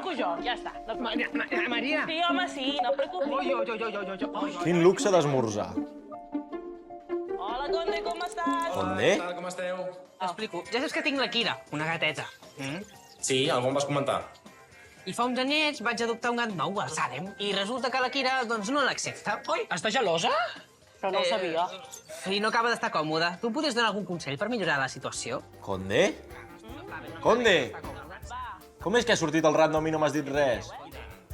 tanco jo, ja està. Maria! Sí, home, sí, no et preocupis. Quin luxe d'esmorzar. Hola, Conde, com estàs? Conde? Com esteu? T'explico. Ja saps que tinc la Kira, una gateta. Sí, algú em vas comentar. I fa uns anyets vaig adoptar un gat nou, el Salem, i resulta que la Kira, doncs, no l'accepta. Oi, està gelosa? Però no ho sabia. I no acaba d'estar còmoda. Tu podries donar algun consell per millorar la situació? Conde? Conde! Com és que ha sortit el random i no m'has dit res?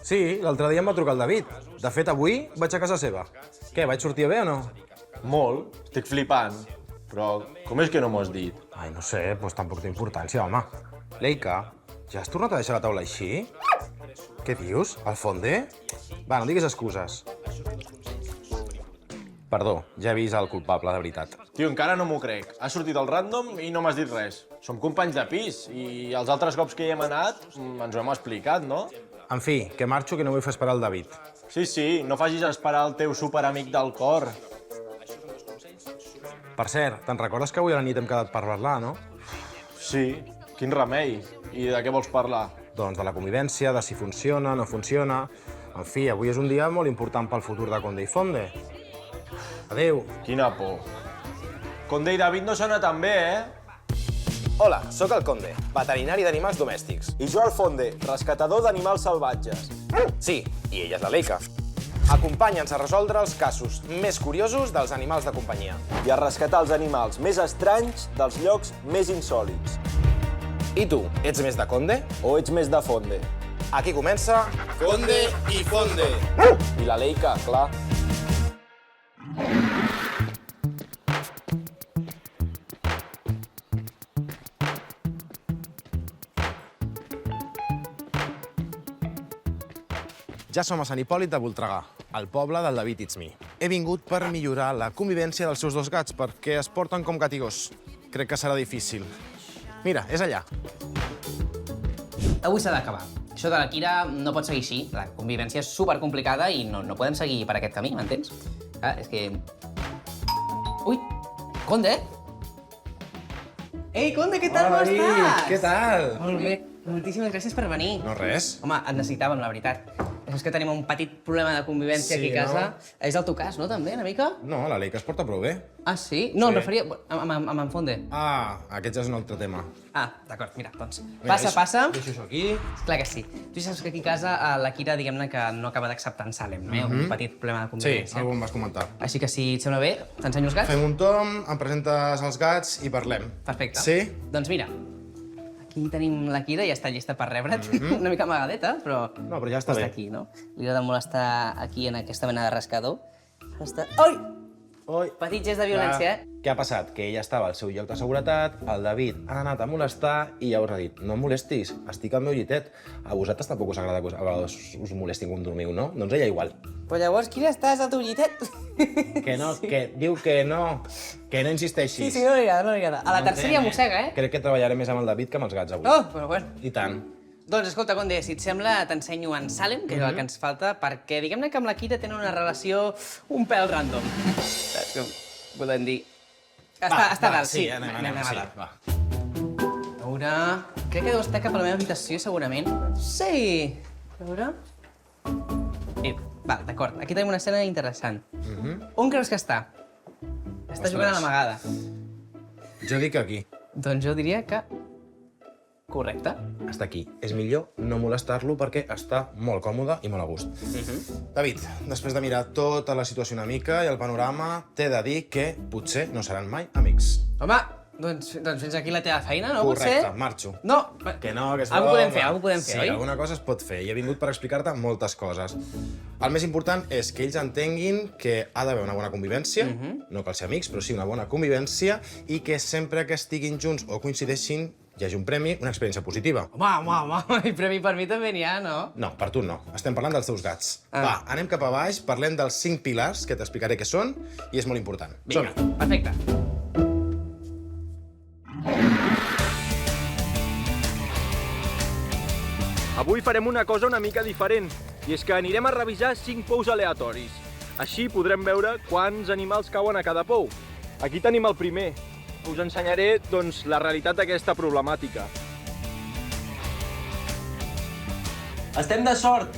Sí, l'altre dia em va trucar el David. De fet, avui vaig a casa seva. Què, vaig sortir bé o no? Molt, estic flipant. Però com és que no m'ho has dit? Ai, no sé, doncs tampoc té importància, home. Leica, ja has tornat a deixar la taula així? Què dius? Al fonde? Va, no diguis excuses. Perdó, ja he vist el culpable, de veritat. Tio, encara no m'ho crec. Ha sortit el random i no m'has dit res. Som companys de pis i els altres cops que hi hem anat ens ho hem explicat, no? En fi, que marxo, que no vull fer esperar el David. Sí, no facis esperar el teu superamic del cor. Per cert, te'n recordes que avui a la nit hem quedat per parlar, no? Sí, quin remei. I de què vols parlar? Doncs de la convivència, de si funciona, no funciona... En fi, avui és un dia molt important pel futur de Conde i Fonde. Adéu. Quina por. Conde i David no sona tan bé, Hola, sóc el Conde, veterinari d'animals domèstics. I jo el Fonde, rescatador d'animals salvatges. Sí, i ella és la Leica. Acompanya'ns a resoldre els casos més curiosos dels animals de companyia. I a rescatar els animals més estranys dels llocs més insòlits. I tu, ets més de Conde? O ets més de Fonde? Aquí comença... Conde i Fonde! I la Leica, clar. Ja som a Sant Hipòlit de Voltregà, al poble del David It's Me. He vingut per millorar la convivència dels seus dos gats, perquè es porten com gat i gos. Crec que serà difícil. Mira, és allà. Avui s'ha d'acabar. Això de la Kira no pot seguir així. La convivència és supercomplicada i no podem seguir per aquest camí, m'entens? Ah, és que... Ui! Conde? Ei, Conde, què tal? Com estàs? Què tal? Molt bé. Moltíssimes gràcies per venir. No res. Home, et necessitàvem, la veritat. És que tenim un petit problema de convivència aquí a casa. És el teu cas, no, també, una mica? No, la Leica es porta prou bé. Ah, sí? No, em referia amb en Fonde. Ah, aquest ja és un altre tema. Ah, d'acord, mira, doncs, passa. Deixo això aquí. Clar que sí. Tu saps que aquí a casa la Kira, diguem-ne, que no acaba d'acceptar en Salem, un petit problema de Sí, convivència. algú em vas comentar. Així que si et sembla bé, t'ensenyo els gats? Fem un tom, em presentes els gats i parlem. Perfecte. Sí? Doncs mira, aquí tenim la Kira, ja està llesta per rebre't. Una mica amagadeta, però... No, però ja està bé. aquí, no? Li agrada molt estar aquí en aquesta mena de rascador. Oi! Oi. Petit gest de violència, Què ha passat? Que ella estava al seu lloc de seguretat, el David ha anat a molestar i llavors ha dit no em molestis, estic al meu llitet. A vosaltres tampoc us agrada que a vegades us molestin quan dormiu, no? Doncs ella igual. Però llavors, Kira, estàs al teu llitet? Que no, que diu que no insisteixis. Sí, no li agrada, no li agrada. A la tercera ja mossega, Crec que treballaré més amb el David que amb els gats avui. Oh, però bueno. I tant. Doncs escolta, Conde, si et sembla, t'ensenyo en Salem, que és el que ens falta, perquè diguem-ne que amb la Kira tenen una relació un pèl random. Saps com volem dir? Està a dalt, sí. Anem a dalt, va. A veure... Crec que deu estar cap a la meva habitació, segurament. Sí! A veure... Val, d'acord. Aquí tenim una escena interessant. On creus que està? Està jugant a l'amagada. Jo dic aquí. Doncs jo diria que... Correcte. Està aquí. És millor no molestar-lo perquè està molt còmode i molt a gust. David, després de mirar tota la situació una mica i el panorama, t'he de dir que potser no seran mai amics. Home, doncs fins aquí la teva feina, no? Correcte, Potser? marxo. No! Que no, que és Algú podem broma. fer, algú podem fer, sí, oi? alguna cosa es pot fer. I he vingut per explicar-te moltes coses. El més important és que ells entenguin que ha d'haver una bona convivència, no cal ser amics, però sí una bona convivència, i que sempre que estiguin junts o coincideixin hi hagi un premi, una experiència positiva. Home, i premi per mi també n'hi ha, no? No, per tu no. Estem parlant dels teus gats. Va, anem cap a baix, parlem dels 5 pilars, que t'explicaré què són, i és molt important. Vinga, Som-hi. perfecte. Avui farem una cosa una mica diferent, i és que anirem a revisar 5 pous aleatoris. Així podrem veure quants animals cauen a cada pou. Aquí tenim el primer. Us ensenyaré, doncs, la realitat d'aquesta problemàtica. Estem de sort!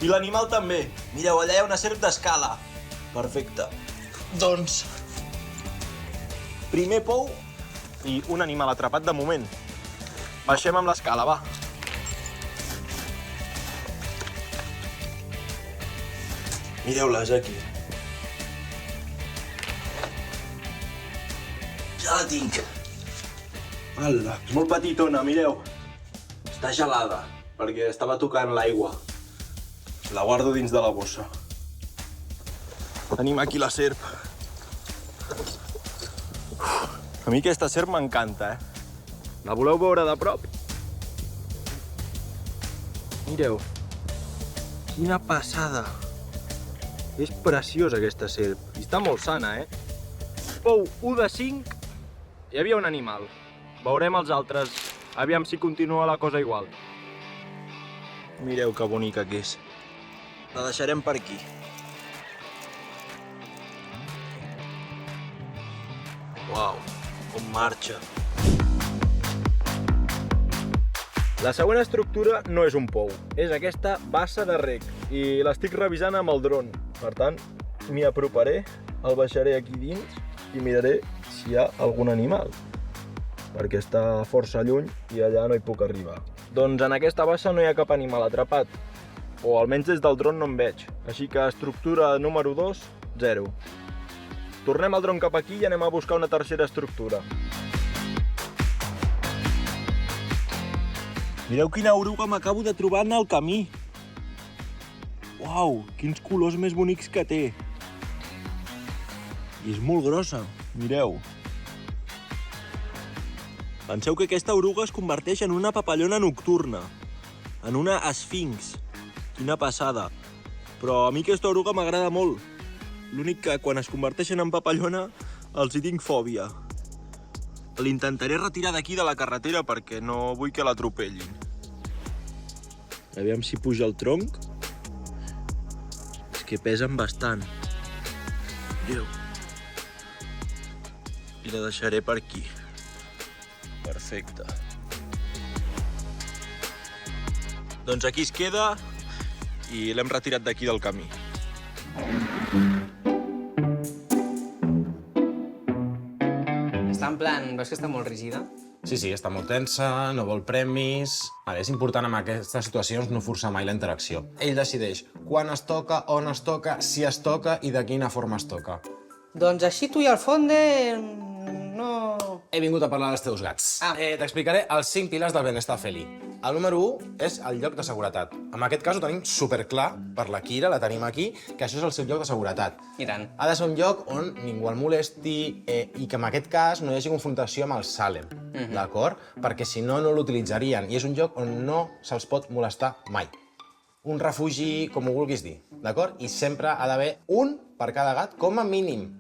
I l'animal també. Mireu, allà hi ha una serp d'escala. Perfecte. Doncs... primer pou i un animal atrapat de moment. Baixem amb l'escala, va. Mireu-les aquí. Ja la tinc. Ala, és molt petitona, mireu. Està gelada, perquè estava tocant l'aigua. La guardo dins de la bossa. Tenim aquí la serp. A mi aquesta serp m'encanta, La voleu veure de prop? Mireu. Quina passada. És preciosa aquesta serp. I està molt sana, Pou 1 de 5. Hi havia un animal. Veurem els altres. Aviam si continua la cosa igual. Mireu que bonica que és. La deixarem per aquí. Uau, com marxa. La següent estructura no és un pou, és aquesta bassa de rec i l'estic revisant amb el dron. Per tant, m'hi aproparé, el baixaré aquí dins i miraré si hi ha algun animal, perquè està força lluny i allà no hi puc arribar. Doncs en aquesta bassa no hi ha cap animal atrapat, o almenys des del dron no en veig, així que estructura número 2, 0. Tornem el dron cap aquí i anem a buscar una tercera estructura. Mireu quina oruga m'acabo de trobar en el camí. Uau, quins colors més bonics que té. I és molt grossa, mireu. Penseu que aquesta oruga es converteix en una papallona nocturna, en una esfinx. Quina passada. Però a mi aquesta oruga m'agrada molt. L'únic que quan es converteixen en papallona els hi tinc fòbia. L'intentaré retirar d'aquí de la carretera perquè no vull que l'atropellin. Aviam si puja el tronc. És que pesen bastant. Mireu. I la deixaré per aquí. Perfecte. Doncs aquí es queda i l'hem retirat d'aquí del camí. Està en plan, veus que està molt rígida? Sí, està molt tensa, no vol premis... És important en aquestes situacions no forçar mai la interacció. Ell decideix quan es toca, on es toca, si es toca i de quina forma es toca. Doncs així tu i el Fonde... no... He vingut a parlar dels teus gats. T'explicaré els 5 pilars del benestar felí. El número 1 és el lloc de seguretat. En aquest cas ho tenim superclar, per la Kira, la tenim aquí, que això és el seu lloc de seguretat. I tant. Ha de ser un lloc on ningú el molesti i que en aquest cas no hi hagi confrontació amb el Salem, d'acord? Perquè si no, no l'utilitzarien. I és un lloc on no se'ls pot molestar mai. Un refugi, com ho vulguis dir, d'acord? I sempre ha d'haver un per cada gat, com a mínim.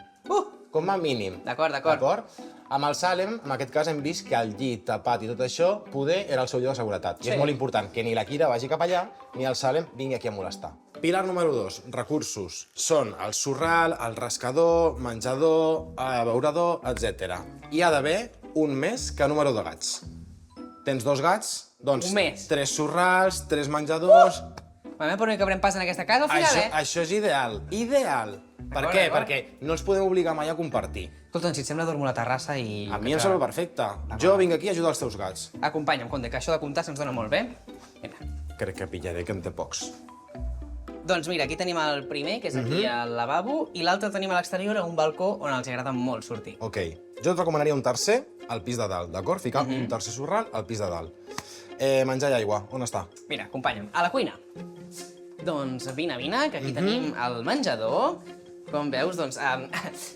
Com a mínim. D'acord. Amb el Salem, en aquest cas, hem vist que el llit, tapat i tot això, poder era el seu lloc de seguretat. I és molt important que ni la Kira vagi cap allà, ni el Salem vingui aquí a molestar. Pilar número 2, recursos. Són el sorral, el rascador, menjador, abeurador, etc. Hi ha d'haver un més que número de gats. Tens 2 gats? Doncs Un més. 3 sorrals, 3 menjadors... Malament per no hi cabrem pas en aquesta casa al final, Això és ideal. Ideal. Per què? Perquè no els podem obligar mai a compartir. Escolta, si et sembla, dormo a la terrassa i... A mi em sembla perfecte. Jo vinc aquí a ajudar els teus gats. Acompanya'm, Conde, que això de comptar se'ns dona molt bé. Mira. Crec que pillaré, que en té pocs. Doncs mira, aquí tenim el primer, que és aquí al lavabo, i l'altre tenim a l'exterior, a un balcó on els agrada molt sortir. Ok. Jo et recomanaria un tercer al pis de dalt, d'acord? Ficar un tercer sorral al pis de dalt. Menjar i aigua, on està? Mira, acompanya'm. A la cuina. Doncs vine, que aquí tenim el menjador. Com veus, doncs,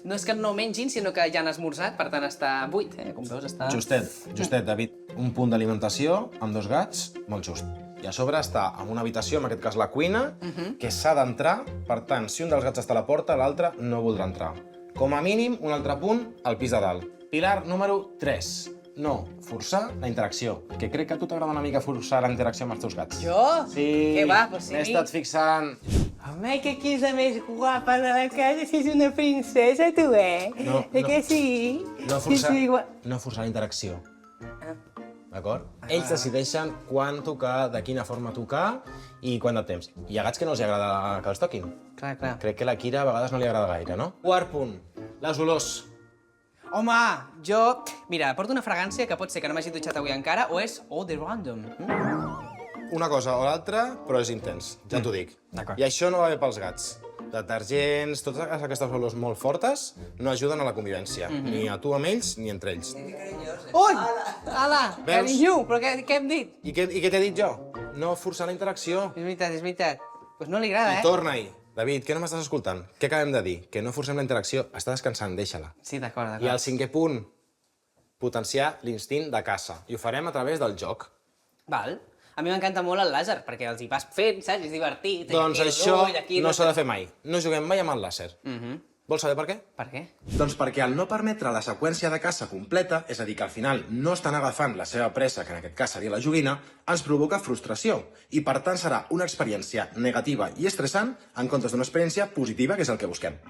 no és que no mengin, sinó que ja han esmorzat, per tant està buit, Com veus, està... Justet, David. Un punt d'alimentació amb 2 gats, molt just. I a sobre està en una habitació, en aquest cas la cuina, que s'ha d'entrar, per tant, si un dels gats està a la porta, l'altre no voldrà entrar. Com a mínim, un altre punt al pis de dalt. Pilar número 3. No forçar la interacció, que crec que a tu t'agrada una mica forçar la interacció amb els teus gats. Jo? Sí. Què va, pues sí. M'he estat fixant. Home, que cosa més guapa de la casa, si és una princesa, tu, No, que sí? No forçar la interacció. d'acord? Ells decideixen quan tocar, de quina forma tocar i quant de temps. Hi ha gats que no els agrada que els toquin. Clar, clar. Crec que a la Kira a vegades no li agrada gaire, no? Quart punt, les olors. Home, jo... Mira, porto una fragància que pot ser que no m'hagi dutxat avui encara o és Eau de Random. Una cosa o l'altra, però és intens, ja t'ho dic. D'acord. I això no va bé pels gats. Detergents, totes aquestes olors molt fortes no ajuden a la convivència, ni a tu amb ells ni entre ells. Ui! Ala, Veus? carinyo, però què hem dit? I què t'he dit jo? No forçar la interacció. És veritat, és veritat. Pues no li agrada, I eh? torna-hi. David, què no m'estàs escoltant? Què acabem de dir? Que no forcem la interacció. Està descansant, deixa-la. Sí, d'acord, I d'acord. el cinquè punt, potenciar l'instint de caça. I ho farem a través del joc. Val. A mi m'encanta molt el làser, perquè els hi vas fent, saps? És divertit. Doncs aquí això l'ull, aquí no s'ha de fer mai. No juguem mai amb el làser. Vols saber per què? Per què? Doncs perquè al no permetre la seqüència de caça completa, és a dir, que al final no estan agafant la seva presa, que en aquest cas seria la joguina, ens provoca frustració. I per tant serà una experiència negativa i estressant en comptes d'una experiència positiva, que és el que busquem.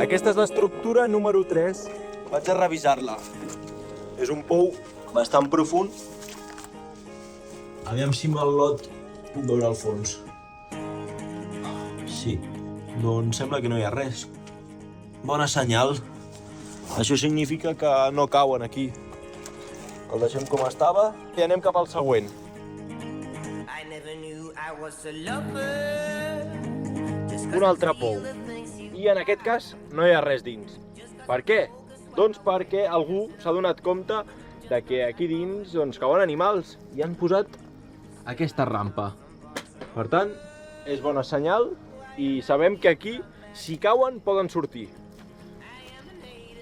Aquesta és l'estructura número 3. Vaig a revisar-la. És un pou bastant profund. Aviam si amb el lot puc veure el fons. Sí, doncs sembla que no hi ha res. Bona senyal. Això significa que no cauen aquí. El deixem com estava i anem cap al següent. Un altre pou. I en aquest cas no hi ha res dins. Per què? Doncs perquè algú s'ha donat compte de que aquí dins cauen animals i han posat aquesta rampa. Per tant, és bona senyal i sabem que aquí, si cauen, poden sortir.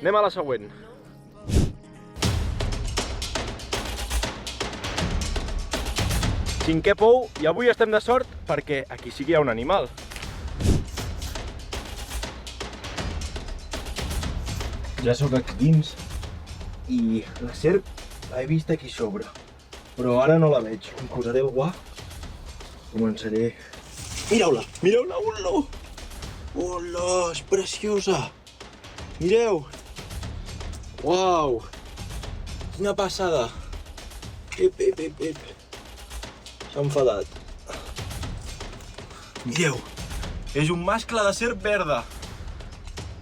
Anem a la següent. Cinquè pou, i avui estem de sort perquè aquí sí que hi ha un animal. Ja sóc aquí dins i la serp l'he vist aquí sobre, però ara no la veig. Em posaré el guà, començaré... Mireu-la! Mireu-la! Hola! Hola! És preciosa! Mireu! Uau! Quina passada! Ep. S'ha enfadat. Mireu! És un mascle de serp verda!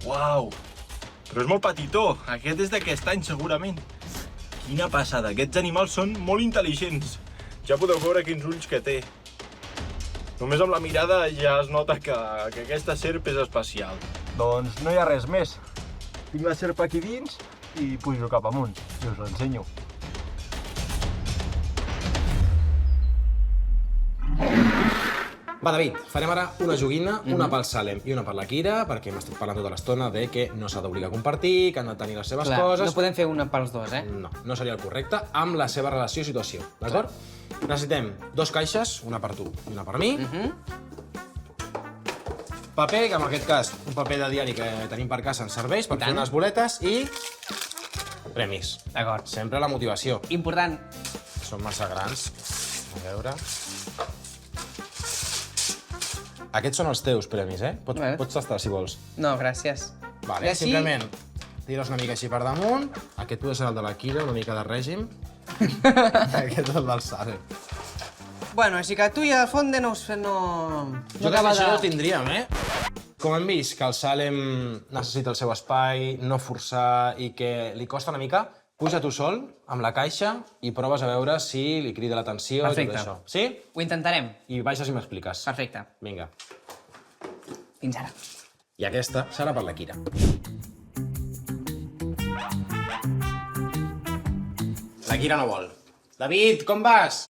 Uau! Però és molt petitó. Aquest és d'aquest any, segurament. Quina passada. Aquests animals són molt intel·ligents. Ja podeu veure quins ulls que té. Només amb la mirada ja es nota que aquesta serp és especial. Doncs no hi ha res més. Tinc la serp aquí dins i pujo cap amunt. I us l'ensenyo. Va, David, farem ara una joguina, una pel Salem i una per la Kira, perquè hem estat parlant tota l'estona de que no s'ha d'obligar a compartir, que han de tenir les seves coses... No podem fer una pels dos, eh? No seria el correcte, amb la seva relació i situació, d'acord? Necessitem 2 caixes, una per tu i una per mi. Paper, que en aquest cas, un paper de diari que tenim per casa ens serveix per fer unes boletes i... premis. D'acord. Sempre la motivació. Important. Són massa grans. A veure... Aquests són els teus premis, eh? Pots tastar, si vols. No, gràcies. Vale, simplement tires una mica així per damunt. Aquest poder ser el de la Kira, una mica de règim. Aquest és el del Salem. Bueno, així que tu i el Fonde no... Jo crec que això ho tindríem, eh? Com hem vist que el Salem necessita el seu espai, no forçar i que li costa una mica, puja tu sol amb la caixa i proves a veure si li crida l'atenció i tot això. Sí? Ho intentarem. I baixes i m'expliques. Perfecte. Vinga. Fins ara. I aquesta serà per la Kira. La Kira no vol. David, com vas?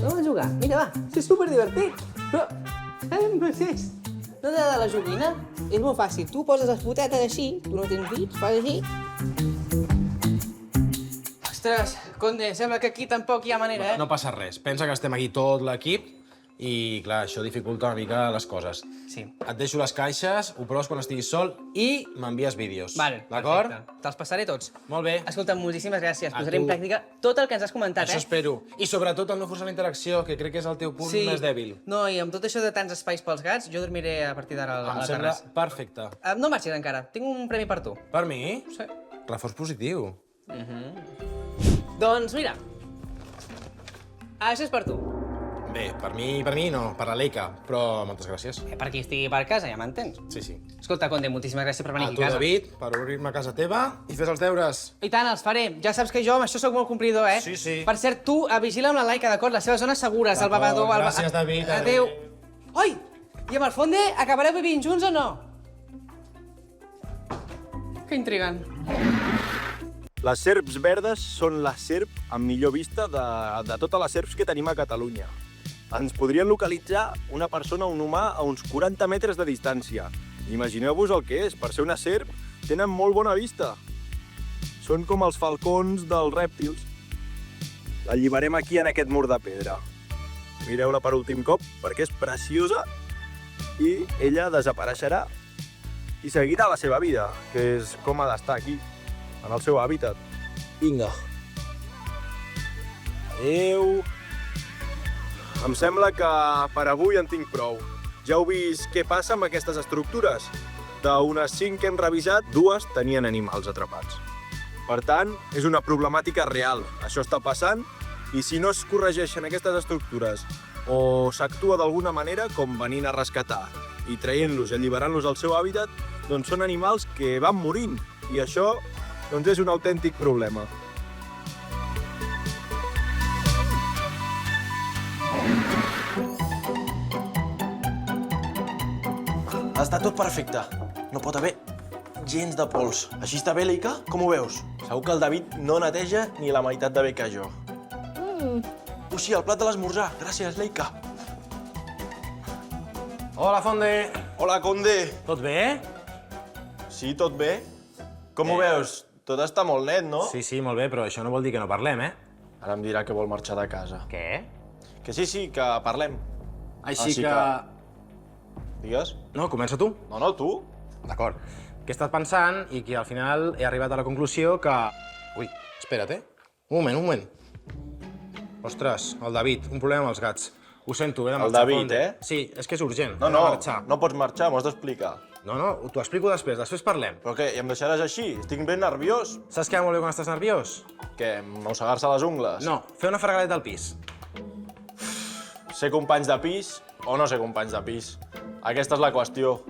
Vamos a jugar. Mira, va. És superdivertit. Però, no t'agrada la joguina? És molt fàcil. Tu poses les potetes així, tu no tens dits, fas així. Ostres, Conde, sembla que aquí tampoc hi ha manera, eh? No passa res. Pensa que estem aquí tot l'equip i, clar, això dificulta una mica les coses. Sí. Et deixo les caixes, ho proves quan estiguis sol i m'envies vídeos. Vale, D'acord? perfecte. Te'ls passaré tots. Molt bé. Escolta, moltíssimes gràcies. A Posaré en tu. pràctica tot el que ens has comentat, Això espero. I sobretot el no forçar la interacció, que crec que és el teu punt més dèbil. No, i amb tot això de tants espais pels gats, jo dormiré a partir d'ara a Em la sembla terrassa. perfecte. No marxis encara, tinc un premi per tu. Per mi? Sí. Reforç positiu. Doncs mira, això és per tu. Bé, per mi no, per la Leica, però moltes gràcies. Per qui estigui per casa, ja m'entens. Sí, sí. Escolta, Conde, moltíssimes gràcies per venir A aquí tu, a casa. David, per obrir-me a casa teva i fes els deures. I tant, els faré. Ja saps que jo amb això sóc molt complidor, eh? Sí, sí. Per cert, tu vigila amb la Laika, d'acord? Les seves zones segures, el D'acord, bebedor... gràcies, David, Adéu. Oi! I amb el Fonde acabareu vivint junts o no? Que intrigant. Les serps verdes són la serp amb millor vista de totes les serps que tenim a Catalunya. Ens podrien localitzar una persona o un humà a uns 40 metres de distància. Imagineu-vos el que és, per ser una serp tenen molt bona vista. Són com els falcons dels rèptils. L'alliberem aquí en aquest mur de pedra. Mireu-la per últim cop, perquè és preciosa, i ella desapareixerà i seguirà la seva vida, que és com ha d'estar aquí, en el seu hàbitat. Vinga. Adéu. Em sembla que per avui en tinc prou. Ja heu vist què passa amb aquestes estructures? D'unes 5 que hem revisat, 2 tenien animals atrapats. Per tant, és una problemàtica real. Això està passant i si no es corregeixen aquestes estructures o s'actua d'alguna manera, com venint a rescatar i traient-los i alliberant-los al seu hàbitat, doncs són animals que van morint i això doncs és un autèntic problema. Està tot perfecte. No pot haver gens de pols. Així està bé, Leica? Com ho veus? Segur que el David no neteja ni la meitat de bé que jo. Sí, el plat de l'esmorzar. Gràcies, Leica. Hola, Fonde. Hola, Conde. Tot bé? Sí, tot bé? Com ho veus? Tot està molt net, no? Sí, sí, molt bé, però això no vol dir que no parlem, eh? Ara em dirà que vol marxar de casa. Què? Que sí, que parlem. Així Així que... Digues? No, comença tu. No, tu. D'acord. Que he estat pensant i que al final he arribat a la conclusió que... Ui, espera't, eh? Un moment. Ostres, el David, un problema amb els gats. Ho sento, he de marxar. El David, Fonde. eh? Sí, és que és urgent. No, he de marxar. no pots marxar, m'ho has d'explicar. No, t'ho explico després parlem. Però què, i em deixaràs així? Estic ben nerviós. Saps què va molt bé quan estàs nerviós? Què, mossegar-se les ungles? No, fer una fregadeta al pis. Ser companys de pis o no ser companys de pis? Aquesta és la qüestió.